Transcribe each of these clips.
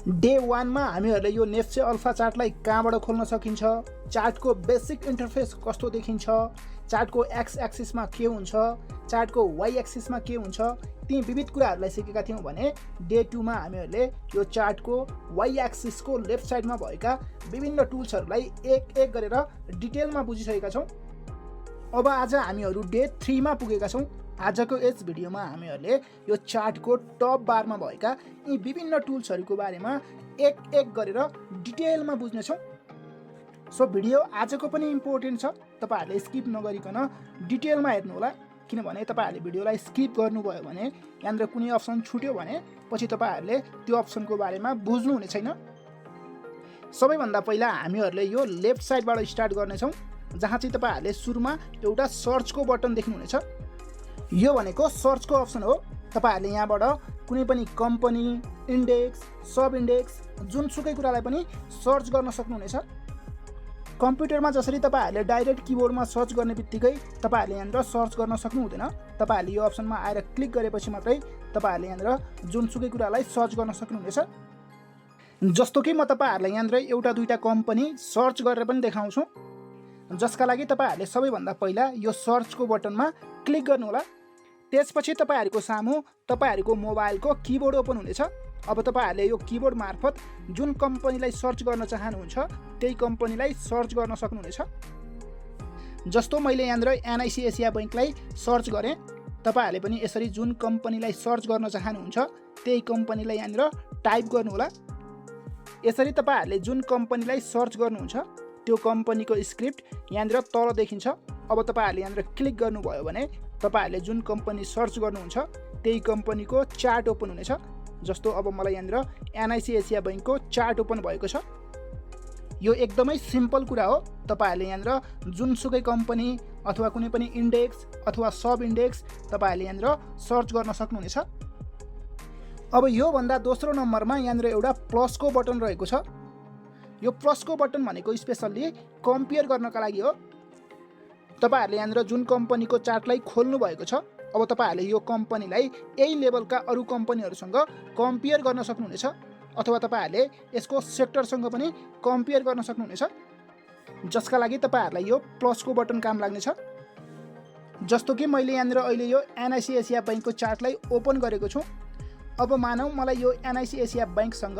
Day 1 मा हामीहरूले यो नेप्से अल्फा चार्टलाई कहाँबाट खोल्न सकिन्छ, चार्टको बेसिक इन्टरफेस कस्तो देखिन्छ, चार्टको एक्स एक्सिसमा के हुन्छ, चार्टको वाइ एक्सिसमा के हुन्छ, ती विविध कुराहरूलाई सिकेका थियौँ भने डे 2 मा हामीहरूले यो चार्टको वाइ एक्सिसको लेफ्ट साइडमा भएका विभिन्न टुल्सहरूलाई एक एक गरेर डिटेलमा बुझिसकेका छौँ। अब आज हामीहरू डे 3 मा पुगेका छौँ। आजको यस भिडियोमा हामीहरूले यो चार्टको टप बारमा भएका यी विभिन्न टुल्सहरूको बारेमा एक एक गरेर डिटेलमा बुझ्नेछौँ। सो भिडियो आजको पनि इम्पोर्टेन्ट छ, तपाईहरूले स्किप नगरिकन डिटेलमा हेर्नुहोला, किनभने तपाईहरूले भिडियोलाई स्किप गर्नुभयो भने यहाँनिर कुनै अप्सन छुट्यो भने पछि तपाईहरूले त्यो अप्सनको बारेमा बुझ्नु हुने छैन। सबैभन्दा पहिला हामीहरूले यो लेफ्ट साइडबाट स्टार्ट गर्नेछौँ, जहाँ चाहिँ तपाईहरूले सुरुमा एउटा सर्चको बटन देख्नुहुनेछ। यो भनेको सर्चको अप्सन हो। तपाईहरूले यहाँबाट कुनै पनि कम्पनी, इन्डेक्स, सब इन्डेक्स, जुनसुकै कुरालाई पनि सर्च गर्न सक्नुहुनेछ। कम्प्युटरमा जसरी तपाईहरूले डाइरेक्ट किबोर्डमा सर्च गर्ने बित्तिकै तपाईहरूले यहाँनिर सर्च गर्न सक्नु हुँदैन। तपाईहरूले यो अप्सनमा आएर क्लिक गरेपछि मात्रै तपाईहरूले यहाँनिर जुनसुकै कुरालाई सर्च गर्न सक्नुहुनेछ। जस्तो कि म तपाईहरूलाई यहाँनिर एउटा दुईटा कम्पनी सर्च गरेर पनि देखाउँछु, जसका लागि तपाईहरूले सबैभन्दा पहिला यो सर्चको बटनमा क्लिक गर्नुहोला। त्यसपछि तपाईहरूको सामु तपाईहरूको मोबाइलको किबोर्ड ओपन हुनेछ। अब तपाईहरूले यो किबोर्ड मार्फत जुन कम्पनीलाई सर्च गर्न चाहनुहुन्छ त्यही कम्पनीलाई सर्च गर्न सक्नुहुनेछ। जस्तो मैले यहाँनिर एनआइसी एसिया बैंकलाई सर्च गरेँ, तपाईहरूले पनि यसरी जुन कम्पनीलाई सर्च गर्न चाहनुहुन्छ त्यही कम्पनीलाई यहाँनिर टाइप गर्नुहोला। यसरी तपाईहरूले जुन कम्पनीलाई सर्च गर्नुहुन्छ त्यो कम्पनीको स्क्रिप्ट यहाँनिर तल देखिन्छ। अब तपाईहरूले यहाँनिर क्लिक गर्नुभयो भने तपाईहरूले जुन कम्पनी सर्च गर्नुहुन्छ त्यही कम्पनीको चार्ट ओपन हुनेछ। जस्तो अब मलाई यहाँनिर एनआइसी एसिया बैंकको चार्ट ओपन भएको छ। यो एकदमै सिम्पल कुरा हो। तपाईहरूले यहाँनिर जुनसुकै कम्पनी अथवा कुनै पनि इन्डेक्स अथवा सब इन्डेक्स तपाईहरूले यहाँनिर सर्च गर्न सक्नुहुनेछ। अब योभन्दा दोस्रो नम्बरमा यहाँनिर एउटा प्लसको बटन रहेको छ। यो प्लसको बटन भनेको स्पेसल्ली कम्पेयर गर्नका लागि हो। तपाईहरूले यहाँनिर जुन कम्पनीको चार्टलाई खोल्नु भएको छ, अब तपाईहरूले यो कम्पनीलाई यही लेभलका अरू कम्पनीहरूसँग कम्पेयर गर्न सक्नुहुनेछ, अथवा तपाईँहरूले यसको सेक्टरसँग पनि कम्पेयर गर्न सक्नुहुनेछ, जसका लागि तपाईँहरूलाई यो प्लसको बटन काम लाग्नेछ। जस्तो कि मैले यहाँनिर अहिले यो एनआइसी एसिया बैंकको चार्टलाई ओपन गरेको छु। अब मानौँ मलाई यो एनआइसी एसिया बैंकसँग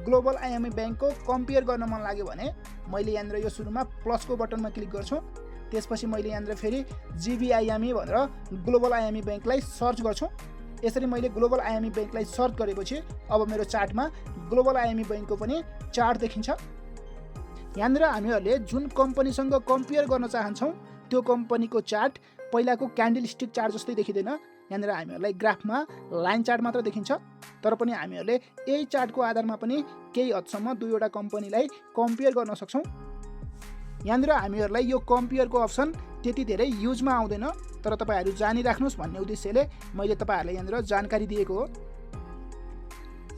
ग्लोबल आइएमई बैंकको कम्पेयर गर्न मन लाग्यो भने मैले यहाँनिर यो सुरुमा प्लसको बटनमा क्लिक गर्छु। त्यसपछि मैले यहाँनिर फेरि जिबिआइएमई भनेर ग्लोबल आइएमई बैंकलाई सर्च गर्छु। यसरी मैले ग्लोबल आइएमई बैंकलाई सर्च गरेपछि अब मेरो चार्टमा ग्लोबल आइएमई बैंकको पनि चार्ट देखिन्छ। यहाँनिर हामीहरूले जुन कम्पनीसँग कम्पेयर गर्न चाहन्छौँ त्यो कम्पनीको चार्ट पहिलाको क्यान्डल स्टिक चार्ट जस्तै देखिँदैन। यहाँनिर हामीहरूलाई ग्राफमा लाइन चार्ट मात्र देखिन्छ। तर पनि हामीहरूले यही चार्टको आधारमा पनि केही हदसम्म दुईवटा कम्पनीलाई कम्पेयर गर्न सक्छौँ। यहाँनिर हामीहरूलाई यो कम्पेयरको अप्सन त्यति धेरै युजमा आउँदैन, तर तपाईँहरू जानिराख्नुहोस् भन्ने उद्देश्यले मैले तपाईँहरूलाई यहाँनिर जानकारी दिएको हो।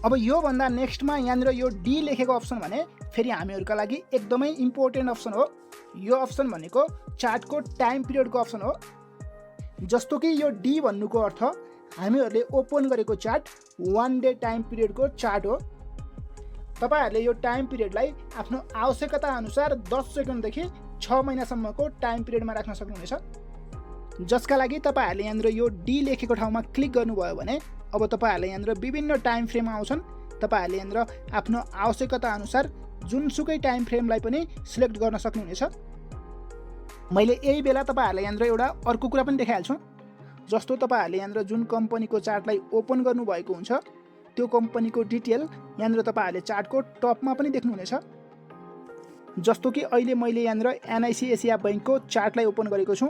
अब योभन्दा नेक्स्टमा यहाँनिर यो डी लेखेको अप्सन भने फेरि हामीहरूका लागि एकदमै इम्पोर्टेन्ट अप्सन हो। यो अप्सन भनेको चार्टको टाइम पिरियडको अप्सन हो। जस्तो कि यो डी भन्नुको अर्थ हामीहरूले ओपन गरेको चार्ट 1 डे टाइम पिरियडको चार्ट हो। तपाईहरूले यो टाइम पिरियडलाई आफ्नो आवश्यकता अनुसार 10 सेकेन्डदेखि 6 महिनासम्मको टाइम पिरियडमा राख्न सक्नुहुनेछ, जसका लागि तपाईँहरूले यहाँनिर यो डी लेखेको ठाउँमा क्लिक गर्नुभयो भने अब तपाईँहरूले यहाँनिर विभिन्न टाइम फ्रेम आउँछन्। तपाईँहरूले यहाँनिर आफ्नो आवश्यकता अनुसार जुनसुकै टाइम फ्रेमलाई पनि सिलेक्ट गर्न सक्नुहुनेछ। मैले यही बेला तपाईँहरूलाई यहाँनिर एउटा अर्को कुरा पनि देखाइहाल्छु। जस्तो तपाईँहरूले यहाँनिर जुन कम्पनीको चार्टलाई ओपन गर्नुभएको हुन्छ त्यो कम्पनीको डिटेल यहाँनिर तपाईँहरूले चार्टको टपमा पनि देख्नुहुनेछ। जस्तो कि अहिले मैले यहाँनिर एनआइसी एसिया बैंकको चार्टलाई ओपन गरेको छु।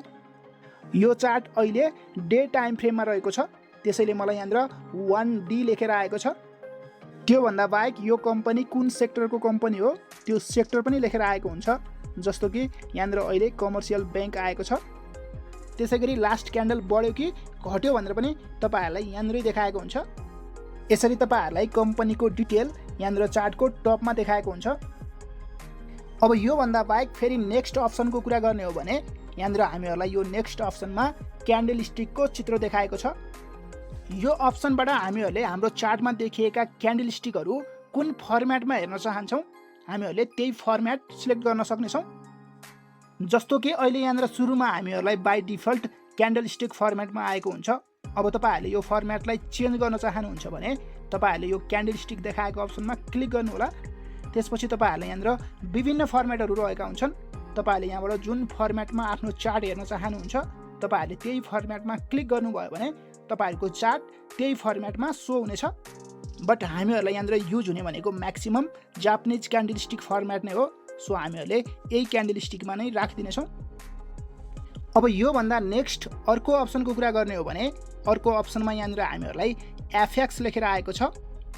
यो चार्ट अहिले डे टाइम फ्रेममा रहेको छ, त्यसैले मलाई यहाँनिर 1D लेखेर आएको छ। त्योभन्दा बाहेक यो कम्पनी कुन सेक्टरको कम्पनी हो त्यो सेक्टर पनि लेखेर आएको हुन्छ। जस्तो कि यहाँनिर अहिले कमर्सियल बैंक आएको छ। त्यसै गरी लास्ट क्यान्डल बढ्यो कि घट्यो भनेर पनि तपाईँहरूलाई यहाँनिरै देखाएको हुन्छ। यसरी तपाईँहरूलाई कम्पनीको डिटेल यहाँनिर चार्टको टपमा देखाएको हुन्छ। अब योभन्दा बाहेक फेरि नेक्स्ट अप्सनको कुरा गर्ने हो भने यहाँनिर हामीहरूलाई यो नेक्स्ट अप्सनमा क्यान्डल स्टिकको चित्र देखाएको छ। यो अप्सनबाट हामीहरूले हाम्रो चार्टमा देखिएका क्यान्डल स्टिकहरू कुन फर्मेटमा हेर्न चाहन्छौँ हामीहरूले त्यही फर्मेट सिलेक्ट गर्न सक्नेछौँ। जस्तो कि अहिले यहाँनिर सुरुमा हामीहरूलाई बाई डिफल्ट क्यान्डल स्टिक फर्मेटमा आएको हुन्छ। अब तपाईँहरूले यो फर्मेटलाई चेन्ज गर्न चाहनुहुन्छ भने तपाईँहरूले यो क्यान्डल स्टिक देखाएको अप्सनमा क्लिक गर्नुहोला। त्यसपछि तपाईँहरूले यहाँनिर विभिन्न फर्मेटहरू रहेका हुन्छन्। तपाईँहरूले यहाँबाट जुन फर्मेटमा आफ्नो चार्ट हेर्न चाहनुहुन्छ तपाईँहरूले त्यही फर्मेटमा क्लिक गर्नुभयो भने तपाईँहरूको चार्ट त्यही फर्मेटमा सो हुनेछ। बट हामीहरूलाई यहाँनिर युज हुने भनेको maximum Japanese candle stick format नै हो। सो हामीहरूले यही क्यान्डल स्टिकमा नै राखिदिनेछौँ। अब योभन्दा नेक्स्ट अर्को अप्सनको कुरा गर्ने हो भने अर्को अप्सनमा यहाँनिर हामीहरूलाई एफएक्स लेखेर आएको छ।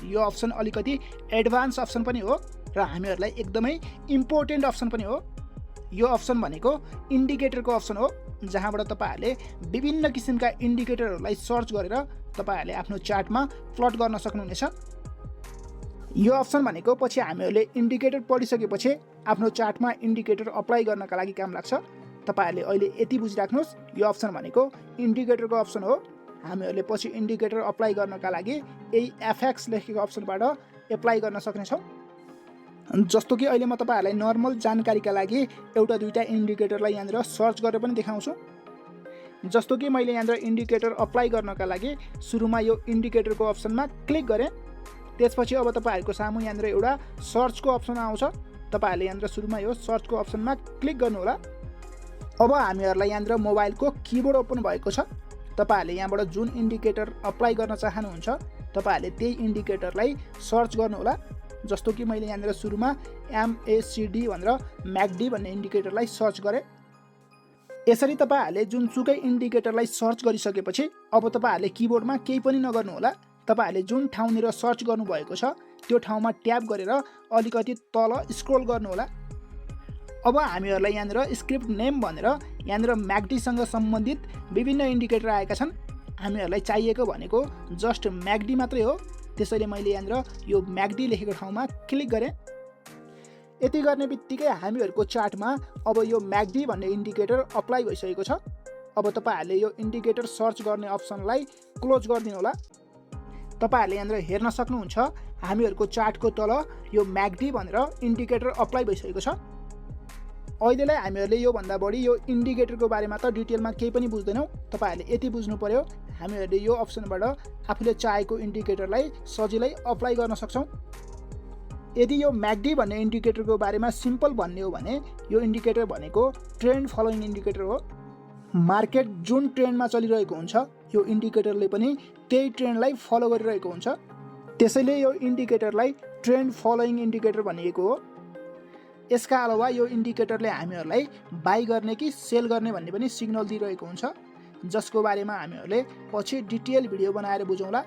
यो अप्सन अलिकति एडभान्स अप्सन पनि हो र हामीहरूलाई एकदमै इम्पोर्टेन्ट अप्सन पनि हो। यो अप्सन भनेको इन्डिकेटरको अप्सन हो, जहाँबाट तपाईँहरूले विभिन्न किसिमका इन्डिकेटरहरूलाई सर्च गरेर तपाईँहरूले आफ्नो चार्टमा प्लट गर्न सक्नुहुनेछ। यो अप्सन भनेको पछि हामीहरूले इन्डिकेटर पढिसकेपछि आफ्नो चार्टमा इन्डिकेटर अप्लाई गर्नका लागि काम लाग्छ। तपाईँहरूले अहिले यति बुझिराख्नुहोस्, यो अप्सन भनेको इन्डिकेटरको अप्सन हो। हामीहरूले पछि इन्डिकेटर अप्लाई गर्नका लागि यही एफएक्स लेखेको अप्सनबाट एप्लाई गर्न सक्नेछौँ। जस्तो कि अहिले म तपाईँहरूलाई नर्मल जानकारीका लागि एउटा दुईवटा इन्डिकेटरलाई यहाँनिर सर्च गरेर पनि देखाउँछु। जस्तो कि मैले यहाँनिर इन्डिकेटर अप्लाई गर्नका लागि सुरुमा यो इन्डिकेटरको अप्सनमा क्लिक गरेँ। त्यसपछि अब तपाईँहरूको सामु यहाँनिर एउटा सर्चको अप्सन आउँछ। तपाईँहरूले यहाँनिर सुरुमा यो सर्चको अप्सनमा क्लिक गर्नुहोला। अब हामीहरूलाई यहाँनिर मोबाइलको किबोर्ड ओपन भएको छ। तपाईँहरूले यहाँबाट जुन इन्डिकेटर अप्लाई गर्न चाहनुहुन्छ तपाईँहरूले त्यही इन्डिकेटरलाई सर्च गर्नुहोला। जस्तो कि मैले यहाँनिर सुरुमा MACD भनेर म्याकडी भन्ने इन्डिकेटरलाई सर्च गरेँ। यसरी तपाईँहरूले जुनसुकै इन्डिकेटरलाई सर्च गरिसकेपछि अब तपाईँहरूले किबोर्डमा केही पनि नगर्नुहोला। तपाईँहरूले जुन ठाउँनिर सर्च गर्नुभएको छ त्यो ठाउँमा ट्याप गरेर अलिकति तल स्क्रोल गर्नुहोला। अब हामीहरूलाई यहाँनिर स्क्रिप्ट नेम भनेर यहाँनिर म्याकडीसँग सम्बन्धित विभिन्न इन्डिकेटर आएका छन्। हामीहरूलाई चाहिएको भनेको जस्ट म्याकडी मात्रै हो। त्यसैले मैले यहाँनिर यो म्याकडी लेखेको ठाउँमा क्लिक गरेँ। यति गर्ने बित्तिकै हामीहरूको चार्टमा अब यो म्याकडी भन्ने इन्डिकेटर अप्लाई भइसकेको छ। अब तपाईँहरूले यो इन्डिकेटर सर्च गर्ने अप्सनलाई क्लोज गरिदिनु होला। तपाईँहरूले यहाँनिर हेर्न सक्नुहुन्छ हामीहरूको चार्टको तल यो म्याकडी भनेर इन्डिकेटर अप्लाई भइसकेको छ। अहिलेलाई हामीहरूले योभन्दा बढी यो इन्डिकेटरको बारेमा त डिटेलमा केही पनि बुझ्दैनौँ। तपाईँहरूले यति बुझ्नु पर्यो हामीहरूले यो अप्सनबाट आफूले चाहेको इन्डिकेटरलाई सजिलै अप्लाई गर्न सक्छौँ। यदि यो म्याकडी भन्ने इन्डिकेटरको बारेमा सिम्पल भन्ने हो भने यो इन्डिकेटर भनेको ट्रेन्ड फलोइङ इन्डिकेटर हो। मार्केट जुन ट्रेन्डमा चलिरहेको हुन्छ यो इन्डिकेटरले पनि त्यही ट्रेन्डलाई फलो गरिरहेको हुन्छ। त्यसैले यो इन्डिकेटरलाई ट्रेन्ड फलोइङ इन्डिकेटर भनिएको हो। यसका अलावा यो इन्डिकेटरले हामीहरूलाई बाई गर्ने कि सेल गर्ने भन्ने पनि सिग्नल दिइरहेको हुन्छ, जसको बारेमा हामीहरूले पछि डिटेल भिडियो बनाएर बुझौँला।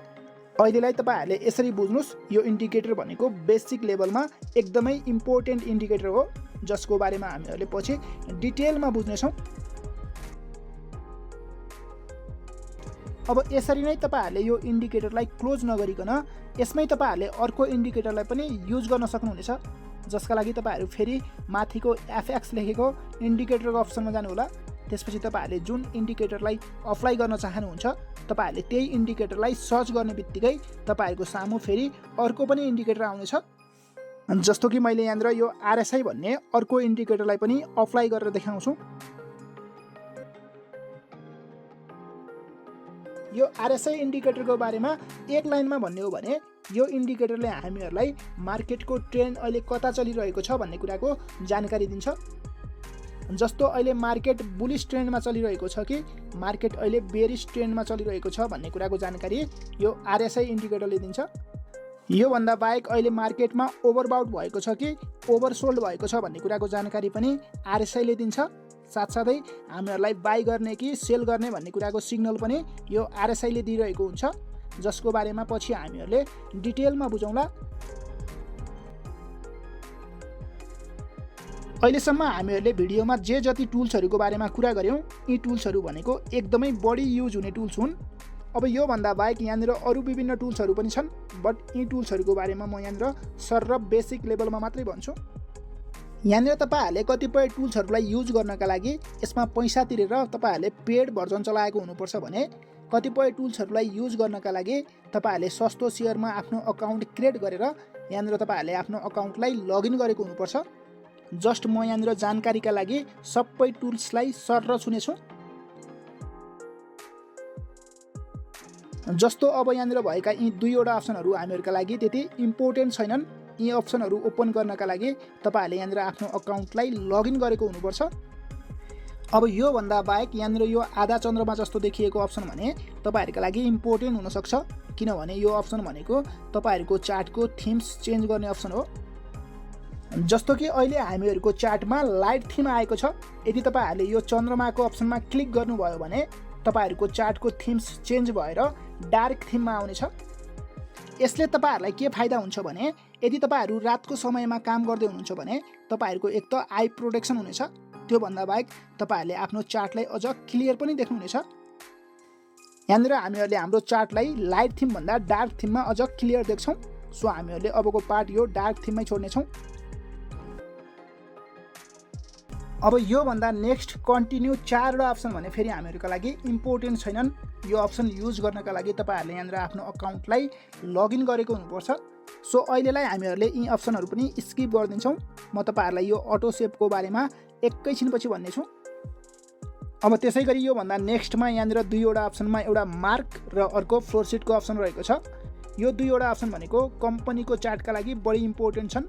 अहिलेलाई तपाईँहरूले यसरी बुझ्नुहोस्, यो इन्डिकेटर भनेको बेसिक लेभलमा एकदमै इम्पोर्टेन्ट इन्डिकेटर हो, जसको बारेमा हामीहरूले पछि डिटेलमा बुझ्नेछौँ। अब यसरी नै तपाईँहरूले यो इन्डिकेटरलाई क्लोज नगरिकन यसमै तपाईँहरूले अर्को इन्डिकेटरलाई पनि युज गर्न सक्नुहुनेछ, जसका लागि तपाईँहरू फेरि माथिको एफएक्स लेखेको इन्डिकेटरको अप्सनमा जानुहोला। त्यसपछि तपाईँहरूले जुन इन्डिकेटरलाई अप्लाई गर्न चाहनुहुन्छ तपाईँहरूले त्यही इन्डिकेटरलाई सर्च गर्ने बित्तिकै तपाईँहरूको सामु फेरि अर्को पनि इन्डिकेटर आउनेछ। जस्तो कि मैले यहाँनिर यो RSI भन्ने अर्को इन्डिकेटरलाई पनि अप्लाई गरेर देखाउँछु। यो RSI इन्डिकेटरको बारेमा एक लाइनमा भन्ने हो भने यो इन्डिकेटरले हामीहरूलाई मार्केटको ट्रेन्ड अहिले कता चलिरहेको छ भन्ने कुराको जानकारी दिन्छ। जस्तो अहिले मार्केट बुलिश ट्रेन्डमा चलिरहेको छ कि मार्केट अहिले बेरिश ट्रेन्डमा चलिरहेको छ भन्ने कुराको जानकारी यो RSI इन्डिकेटरले दिन्छ। योभन्दा बाहेक अहिले मार्केटमा ओभरबाउट भएको छ कि ओभरसोल्ड भएको छ भन्ने कुराको जानकारी पनि RSIले दिन्छ। साथसाथै हामीहरूलाई बाई गर्ने कि सेल गर्ने भन्ने कुराको सिग्नल पनि यो RSIले दिइरहेको हुन्छ, जसको बारेमा पछि हामीहरूले डिटेलमा बुझौँला। अहिलेसम्म हामीहरूले भिडियोमा जे जति टुल्सहरूको बारेमा कुरा गऱ्यौँ यी टुल्सहरू भनेको एकदमै बढी युज हुने टुल्स हुन्। अब योभन्दा बाहेक यहाँनिर अरू विभिन्न टुल्सहरू पनि छन्, बट यी टुल्सहरूको बारेमा म यहाँनिर सर र बेसिक लेभलमा मात्रै भन्छु। यहाँनिर तपाईँहरूले कतिपय टुल्सहरूलाई युज गर्नका लागि यसमा पैसा तिरेर तपाईँहरूले पेड भर्जन चलाएको हुनुपर्छ भने कतिपय टुल्सहरूलाई युज गर्नका लागि तपाईँहरूले सस्तो सेयरमा आफ्नो अकाउन्ट क्रिएट गरेर यहाँनिर तपाईँहरूले आफ्नो अकाउन्टलाई लगइन गरेको हुनुपर्छ। जस्ट म यहाँनिर जानकारीका लागि सबै टुल्सलाई सर छुनेछु। जस्तो अब यहाँनिर भएका यी दुईवटा अप्सनहरू हामीहरूका लागि त्यति इम्पोर्टेन्ट छैनन्। यी अप्सनहरू ओपन गर्नका लागि तपाईँहरूले यहाँनिर आफ्नो अकाउन्टलाई लगइन गरेको हुनुपर्छ। अब यो भन्दा बाहेक यहाँनिर यो आधा चन्द्रमा जस्तो देखिएको अप्सन भने तपाईँहरूका लागि इम्पोर्टेन्ट हुनसक्छ, किनभने यो अप्सन भनेको तपाईँहरूको चार्टको थिम्स चेन्ज गर्ने अप्सन हो। जस्तो कि अहिले हामीहरूको चार्टमा लाइट थिम आएको छ। यदि तपाईँहरूले यो चन्द्रमाको अप्सनमा क्लिक गर्नुभयो भने तपाईँहरूको चार्टको थिम्स चेन्ज भएर डार्क थिममा आउनेछ। यसले तपाईँहरूलाई के फाइदा हुन्छ भने यदि तपाईँहरू रातको समयमा काम गर्दै हुनुहुन्छ भने तपाईँहरूको एक त आई प्रोटेक्सन हुनेछ, त्योभन्दा बाहेक तपाईँहरूले आफ्नो चार्टलाई अझ क्लियर पनि देख्नुहुनेछ। यहाँनिर हामीहरूले हाम्रो चार्टलाई लाइट थिमभन्दा डार्क थिममा अझ क्लियर देख्छौँ। सो हामीहरूले अबको पार्ट यो डार्क थिममै छोड्नेछौँ। अब योभन्दा नेक्स्ट कन्टिन्यू 4वटा अप्सन भने फेरि हामीहरूका लागि इम्पोर्टेन्ट छैनन्। यो अप्सन युज गर्नका लागि तपाईँहरूले यहाँनिर आफ्नो अकाउन्टलाई लगइन गरेको हुनुपर्छ। सो अहिलेलाई हामीहरूले यी अप्सनहरू पनि स्किप गरिदिन्छौँ। म तपाईँहरूलाई यो अटो सेभको बारेमा एकैछिनपछि भन्नेछु। अब त्यसै गरी योभन्दा नेक्स्टमा यहाँनिर दुईवटा अप्सनमा एउटा मार्क र अर्को फ्लोरसिटको अप्सन रहेको छ। यो दुईवटा अप्सन भनेको कम्पनीको चार्टका लागि बढी इम्पोर्टेन्ट छन्।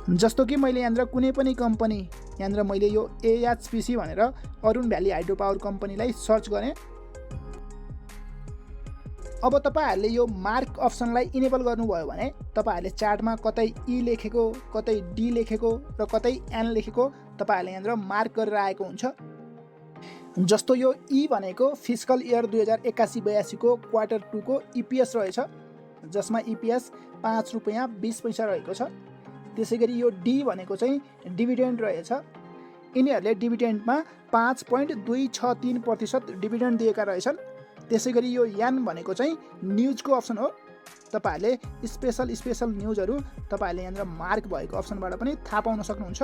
जस्तो कि मैले यहाँनिर कुनै पनि कम्पनी, यहाँनिर मैले यो एएचपीसी भनेर अरुण भ्याली हाइड्रो पावर कम्पनीलाई सर्च गरेँ। अब तपाईँहरूले यो मार्क अप्सनलाई इनेबल गर्नुभयो भने तपाईँहरूले चार्टमा कतै ई लेखेको, कतै डी लेखेको र कतै एन लेखेको तपाईँहरूले यहाँनिर मार्क गरेर आएको हुन्छ। जस्तो यो ई भनेको फिस्कल इयर 2081-82 को क्वार्टर 2 को इपिएस रहेछ, जसमा इपिएस 5 रुपैयाँ 20 पैसा रहेको छ। त्यसै गरी यो डी भनेको चाहिँ डिभिडेन्ड रहेछ। यिनीहरूले डिभिडेन्डमा 5.263% डिभिडेन्ड दिएका रहेछन्। त्यसै गरी यो यान भनेको चाहिँ न्युजको अप्सन हो। तपाईँहरूले स्पेसल न्युजहरू तपाईँहरूले यहाँनिर मार्क भएको अप्सनबाट पनि थाहा पाउन सक्नुहुन्छ।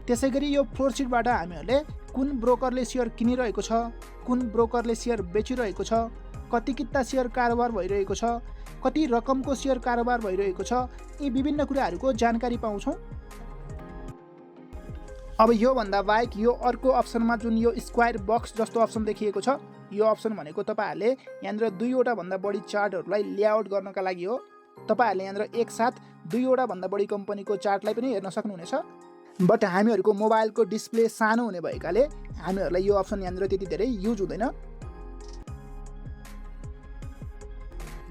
त्यसै गरी यो फ्लोरसिटबाट हामीहरूले कुन ब्रोकरले सेयर किनिरहेको छ, कुन ब्रोकरले सेयर बेचिरहेको छ, कति किता सेयर कारोबार भइरहेको छ, कति रकमको सेयर कारोबार भइरहेको छ, यी विभिन्न कुराहरूको जानकारी पाउँछौँ। अब योभन्दा बाहेक यो अर्को अप्सनमा जुन यो स्क्वायर बक्स जस्तो अप्सन देखिएको छ, यो अप्सन भनेको तपाईँहरूले यहाँनिर दुईवटा भन्दा बढी चार्टहरूलाई लेआउट गर्नका लागि हो। तपाईँहरूले यहाँनिर एकसाथ दुईवटा भन्दा बढी कम्पनीको चार्टलाई पनि हेर्न सक्नुहुनेछ। बट हामीहरूको मोबाइलको डिस्प्ले सानो हुने भएकाले हामीहरूलाई यो अप्सन यहाँनिर त्यति धेरै युज हुँदैन।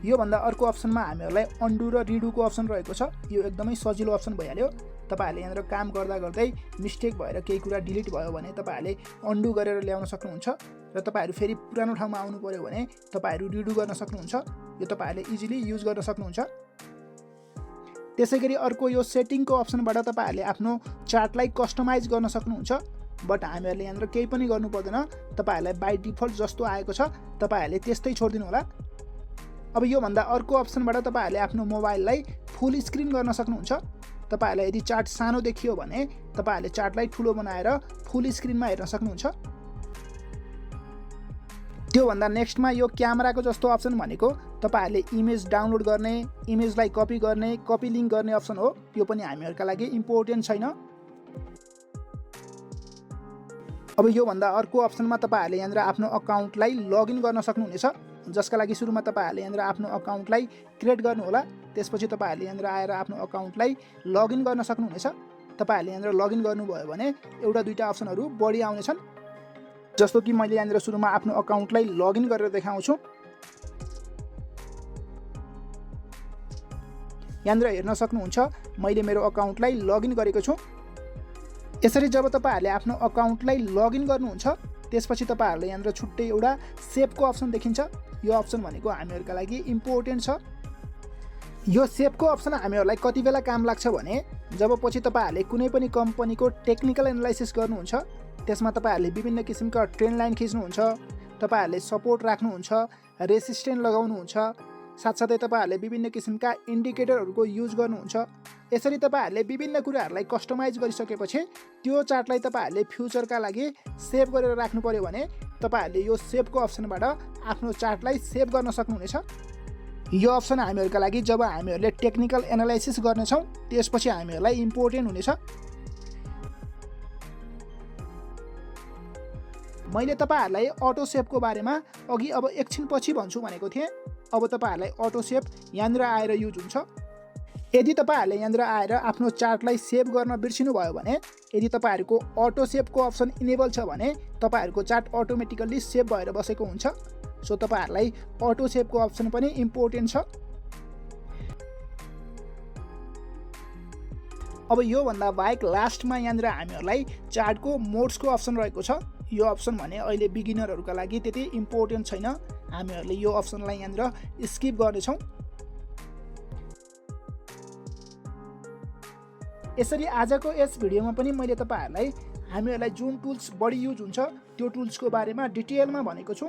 योभन्दा अर्को अप्सनमा हामीहरूलाई अन्डु र रिडुको अप्सन रहेको छ। यो एकदमै सजिलो अप्सन भइहाल्यो। तपाईँहरूले यहाँनिर काम गर्दा गर्दै मिस्टेक भएर केही कुरा डिलिट भयो भने तपाईँहरूले अन्डु गरेर ल्याउन सक्नुहुन्छ र तपाईँहरू फेरि पुरानो ठाउँमा आउनु पर्यो भने तपाईँहरू रिडु गर्न सक्नुहुन्छ। यो तपाईँहरूले इजिली युज गर्न सक्नुहुन्छ। त्यसै गरी अर्को यो सेटिङको अप्सनबाट तपाईँहरूले आफ्नो चार्टलाई कस्टमाइज गर्न सक्नुहुन्छ। बट हामीहरूले यहाँनिर केही पनि गर्नु पर्दैन। तपाईँहरूलाई बाई डिफल्ट जस्तो आएको छ तपाईँहरूले त्यस्तै छोडिदिनु होला। अब योभन्दा अर्को अप्सनबाट तपाईँहरूले आफ्नो मोबाइललाई फुल स्क्रिन गर्न सक्नुहुन्छ। तपाईँहरूलाई यदि चार्ट सानो देखियो भने तपाईँहरूले चार्टलाई ठुलो बनाएर फुल स्क्रिनमा हेर्न सक्नुहुन्छ। त्योभन्दा नेक्स्टमा यो क्यामेराको जस्तो अप्सन भनेको तपाईँहरूले इमेज डाउनलोड गर्ने, इमेजलाई कपी गर्ने, कपी लिङ्क गर्ने अप्सन हो। यो पनि हामीहरूका लागि इम्पोर्टेन्ट छैन। अब योभन्दा अर्को अप्सनमा तपाईँहरूले यहाँनिर आफ्नो अकाउन्टलाई लगइन गर्न सक्नुहुनेछ, जसका लागि सुरुमा तपाईँहरूले यहाँनिर आफ्नो अकाउन्टलाई क्रिएट गर्नु होला। त्यसपछि तपाईँहरूले यहाँनिर आएर आफ्नो अकाउन्टलाई लगइन गर्न सक्नुहुनेछ। तपाईँहरूले यहाँनिर लगइन गर्नुभयो भने एउटा दुईवटा अप्सनहरू बढी आउनेछन्। जस्तो कि मैले यहाँनिर सुरुमा आफ्नो अकाउन्टलाई लगइन गरेर देखाउँछु। यहाँनिर हेर्न सक्नुहुन्छ मैले मेरो अकाउन्टलाई लगइन गरेको छु। यसरी जब तपाईँहरूले आफ्नो अकाउन्टलाई लगइन गर्नुहुन्छ त्यसपछि तपाईँहरूले यहाँनिर छुट्टै एउटा सेभको अप्सन देखिन्छ। यो अप्सन भनेको हामीहरूका लागि इम्पोर्टेन्ट छ। यो सेभको अप्सन हामीहरूलाई कति बेला काम लाग्छ भने जब पछि तपाईँहरूले कुनै पनि कम्पनीको टेक्निकल एनालाइसिस गर्नुहुन्छ, त्यसमा तपाईँहरूले विभिन्न किसिमका ट्रेन्ड लाइन खिच्नुहुन्छ, तपाईँहरूले सपोर्ट राख्नुहुन्छ, रेसिस्टेन्ट लगाउनुहुन्छ, साथसाथै तपाईँहरूले विभिन्न किसिमका इन्डिकेटरहरूको युज गर्नुहुन्छ। यसरी तपाईँहरूले विभिन्न कुराहरूलाई कस्टमाइज गरिसकेपछि त्यो चार्टलाई तपाईँहरूले फ्युचरका लागि सेभ गरेर राख्नु पर्यो भने तपाईहरुले यो सेभको अप्सनबाट आफ्नो चार्टलाई सेभ गर्न सक्नुहुनेछ। यो अप्सन हामीहरुका लागि जब हामीहरुले टेक्निकल एनालाइसिस गर्नेछौं त्यसपछि हामीहरुलाई इम्पोर्टेन्ट हुनेछ। मैले तपाईहरुलाई अटो सेभको बारेमा अघि अब एकछिन पछि भन्छु भनेको थिएँ। अब तपाईहरुलाई अटो सेभ यहाँनिर आएर युज हुन्छ। यदि तपाईहरुले यहाँनिर आएर आफ्नो चार्टलाई सेभ गर्न बिर्सिनु भयो भने, यदि तपाईहरुको अटो सेभको अप्सन इनेबल छ भने तपाईहरुको चार्ट अटोमेटिकल्ली सेभ भएर बसेको हुन्छ। सो तपाईहरुलाई अटो सेभको अप्सन पनि इम्पोर्टेन्ट छ। अब यो भन्दा बाहेक लास्टमा यहाँनिर हामीहरुलाई चार्टको मोड्सको अप्सन रहेको छ। यो अप्सन भने अहिले बिगिनरहरुका लागि त्यति इम्पोर्टेन्ट छैन। हामीहरुले यो अप्सनलाई यहाँनिर स्किप गर्नेछौं। यसरी आजको यस भिडियोमा पनि मैले तपाईहरुलाई हामीहरुलाई जुन टुल्स बढी युज हुन्छ त्यो टुल्सको बारेमा डिटेलमा भनेको छु।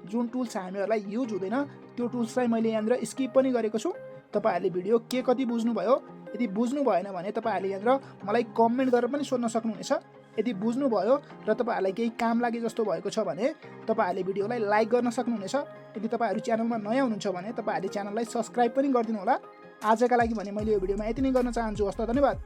जुन टुल्स हामीहरुलाई युज हुँदैन त्यो टुल्सलाई मैले यहाँनिर स्किप पनि गरेको छु। तपाईहरुले भिडियो के कति बुझ्नुभयो, यदि बुझ्नु भएन भने तपाईहरुले यहाँनिर मलाई कमेन्ट गरेर पनि सोध्न सक्नुहुनेछ। यदि बुझ्नुभयो र तपाईहरुलाई केही काम लागे जस्तो भएको छ भने तपाईहरुले भिडियोलाई लाइक गर्न सक्नुहुनेछ। यदि तपाईहरु च्यानलमा नयाँ हुनुहुन्छ भने तपाईहरुले च्यानललाई सब्स्क्राइब पनि गरिदिनु होला। आजका लागि भने मैले यो भिडियोमा यति नै गर्न चाहन्छु। हस्त धन्यवाद।